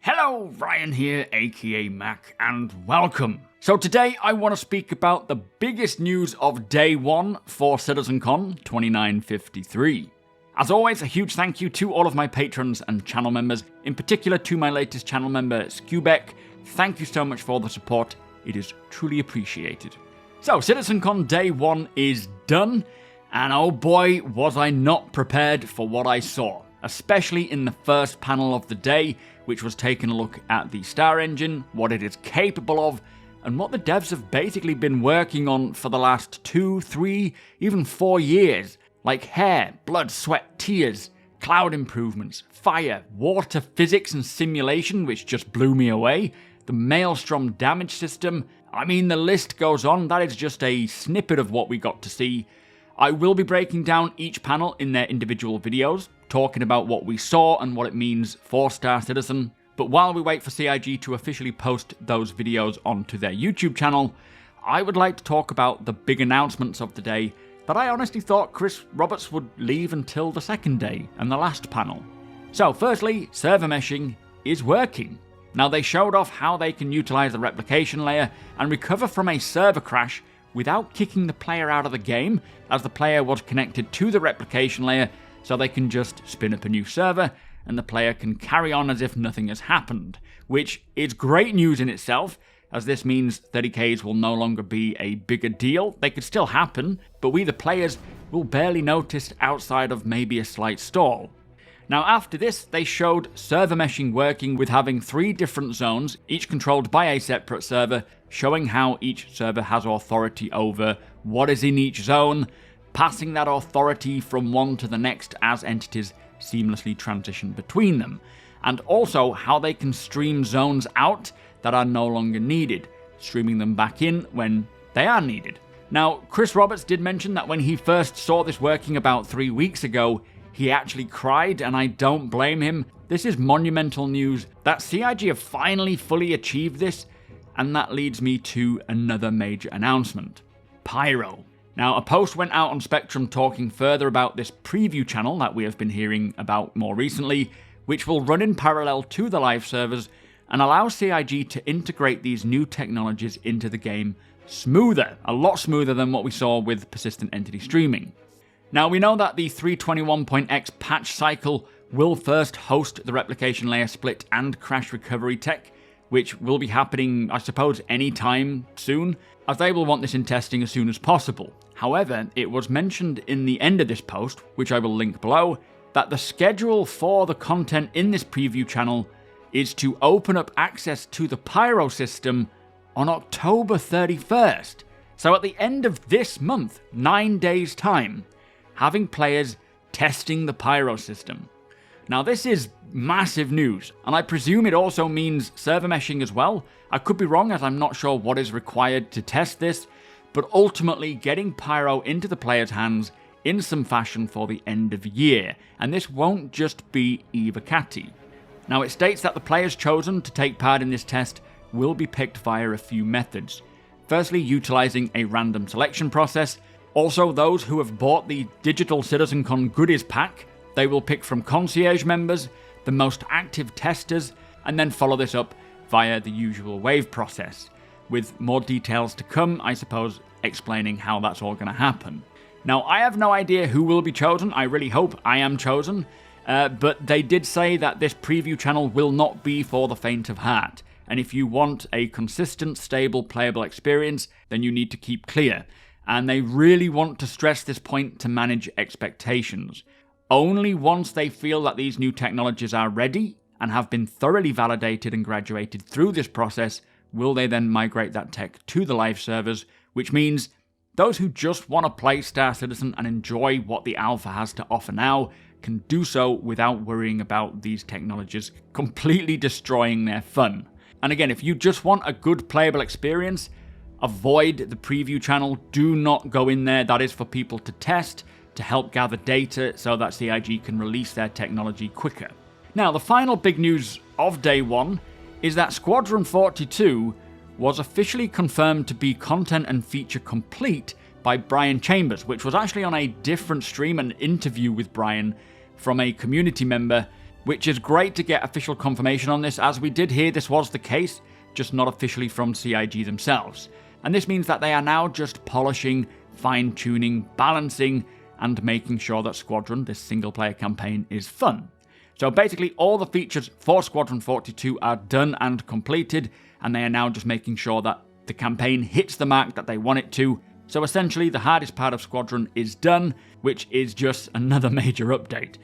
Hello, Ryan here, aka Mac, and welcome. So today I want to speak about the biggest news of day one for CitizenCon 2953. As always, a huge thank you to all of my patrons and channel members, in particular to my latest channel member, Skewbeck. Thank you so much for the support, it is truly appreciated. So, CitizenCon day one is done, and oh boy, was I not prepared for what I saw, especially in the first panel of the day, which was taking a look at the Star Engine, what it is capable of, and what the devs have basically been working on for the last 2, 3, even 4 years, like hair, blood, sweat, tears, cloud improvements, fire, water physics and simulation, which just blew me away, the Maelstrom damage system. I mean, the list goes on. That is just a snippet of what we got to see. I will be breaking down each panel in their individual videos, talking about what we saw and what it means for Star Citizen. But while we wait for CIG to officially post those videos onto their YouTube channel, I would like to talk about the big announcements of the day that I honestly thought Chris Roberts would leave until the second day and the last panel. So firstly, server meshing is working. Now they showed off how they can utilize the replication layer and recover from a server crash without kicking the player out of the game, as the player was connected to the replication layer, so they can just spin up a new server and the player can carry on as if nothing has happened, which is great news in itself, as this means 30Ks will no longer be a bigger deal. They could still happen, but we the players will barely notice outside of maybe a slight stall. Now after this, they showed server meshing working with having 3 different zones, each controlled by a separate server, showing how each server has authority over what is in each zone, passing that authority from one to the next as entities seamlessly transition between them, and also how they can stream zones out that are no longer needed, streaming them back in when they are needed. Now, Chris Roberts did mention that when he first saw this working about 3 weeks ago, he actually cried, and I don't blame him. This is monumental news that CIG have finally fully achieved this, and that leads me to another major announcement. Pyro. Now, a post went out on Spectrum talking further about this preview channel that we have been hearing about more recently, which will run in parallel to the live servers and allow CIG to integrate these new technologies into the game smoother, a lot smoother than what we saw with persistent entity streaming. Now, we know that the 321.x patch cycle will first host the replication layer split and crash recovery tech, which will be happening, I suppose, anytime soon, as they will want this in testing as soon as possible. However, it was mentioned in the end of this post, which I will link below, that the schedule for the content in this preview channel is to open up access to the Pyro system on October 31st. So at the end of this month, 9 days' time, having players testing the Pyro system. Now this is massive news, and I presume it also means server meshing as well. I could be wrong, as I'm not sure what is required to test this, but ultimately getting Pyro into the players' hands in some fashion for the end of year, and this won't just be Eva Cati. Now it states that the players chosen to take part in this test will be picked via a few methods. Firstly, utilizing a random selection process. Also, those who have bought the digital CitizenCon goodies pack, they will pick from concierge members, the most active testers, and then follow this up via the usual wave process, with more details to come, I suppose, explaining how that's all going to happen. Now, I have no idea who will be chosen. I really hope I am chosen, but they did say that this preview channel will not be for the faint of heart, and if you want a consistent, stable, playable experience, then you need to keep clear. And they really want to stress this point to manage expectations. Only once they feel that these new technologies are ready and have been thoroughly validated and graduated through this process will they then migrate that tech to the live servers, which means those who just want to play Star Citizen and enjoy what the alpha has to offer now can do so without worrying about these technologies completely destroying their fun. And again, if you just want a good playable experience, avoid the preview channel. Do not go in there. That is for people to test, to help gather data so that CIG can release their technology quicker. Now, the final big news of day one is that Squadron 42 was officially confirmed to be content and feature complete by Brian Chambers, which was actually on a different stream, an interview with Brian from a community member, which is great to get official confirmation on this, as we did hear this was the case, just not officially from CIG themselves. And this means that they are now just polishing, fine-tuning, balancing, and making sure that Squadron, this single-player campaign, is fun. So basically all the features for Squadron 42 are done and completed, and they are now just making sure that the campaign hits the mark that they want it to. So essentially the hardest part of Squadron is done, which is just another major update.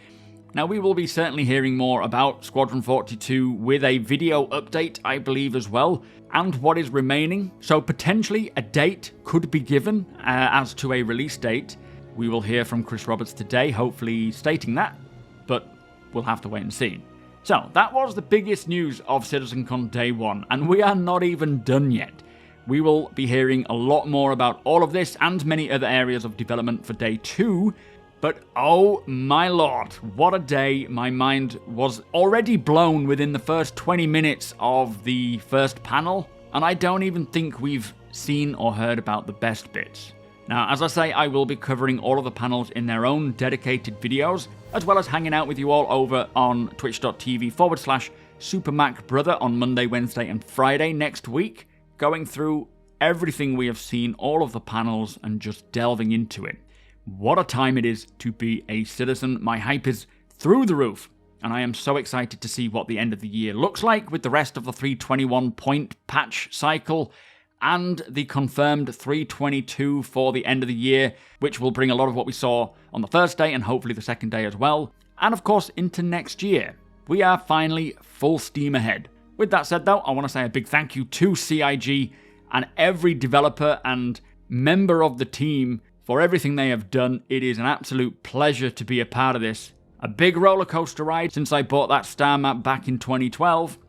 Now we will be certainly hearing more about Squadron 42 with a video update, I believe, as well, and what is remaining. So potentially a date could be given as to a release date. We will hear from Chris Roberts today, hopefully stating that, but we'll have to wait and see. So that was the biggest news of CitizenCon Day 1, and we are not even done yet. We will be hearing a lot more about all of this and many other areas of development for Day 2, but oh my lord, what a day. My mind was already blown within the first 20 minutes of the first panel, and I don't even think we've seen or heard about the best bits. Now, as I say, I will be covering all of the panels in their own dedicated videos, as well as hanging out with you all over on twitch.tv/supermacbrother on Monday, Wednesday, and Friday next week, going through everything we have seen, all of the panels, and just delving into it. What a time it is to be a citizen. My hype is through the roof, and I am so excited to see what the end of the year looks like with the rest of the 321-point patch cycle, and the confirmed 322 for the end of the year, which will bring a lot of what we saw on the first day and hopefully the second day as well. And of course, into next year. We are finally full steam ahead. With that said though, I want to say a big thank you to CIG and every developer and member of the team for everything they have done. It is an absolute pleasure to be a part of this. A big roller coaster ride since I bought that star map back in 2012,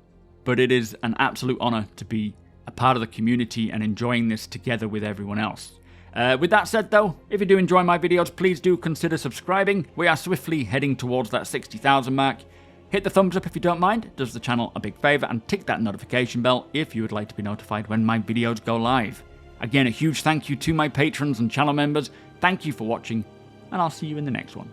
but it is an absolute honor to be a part of the community and enjoying this together with everyone else. With that said though, if you do enjoy my videos, please do consider subscribing. We are swiftly heading towards that 60,000 mark. Hit the thumbs up if you don't mind, it does the channel a big favour, and tick that notification bell if you would like to be notified when my videos go live. Again, a huge thank you to my patrons and channel members. Thank you for watching, and I'll see you in the next one.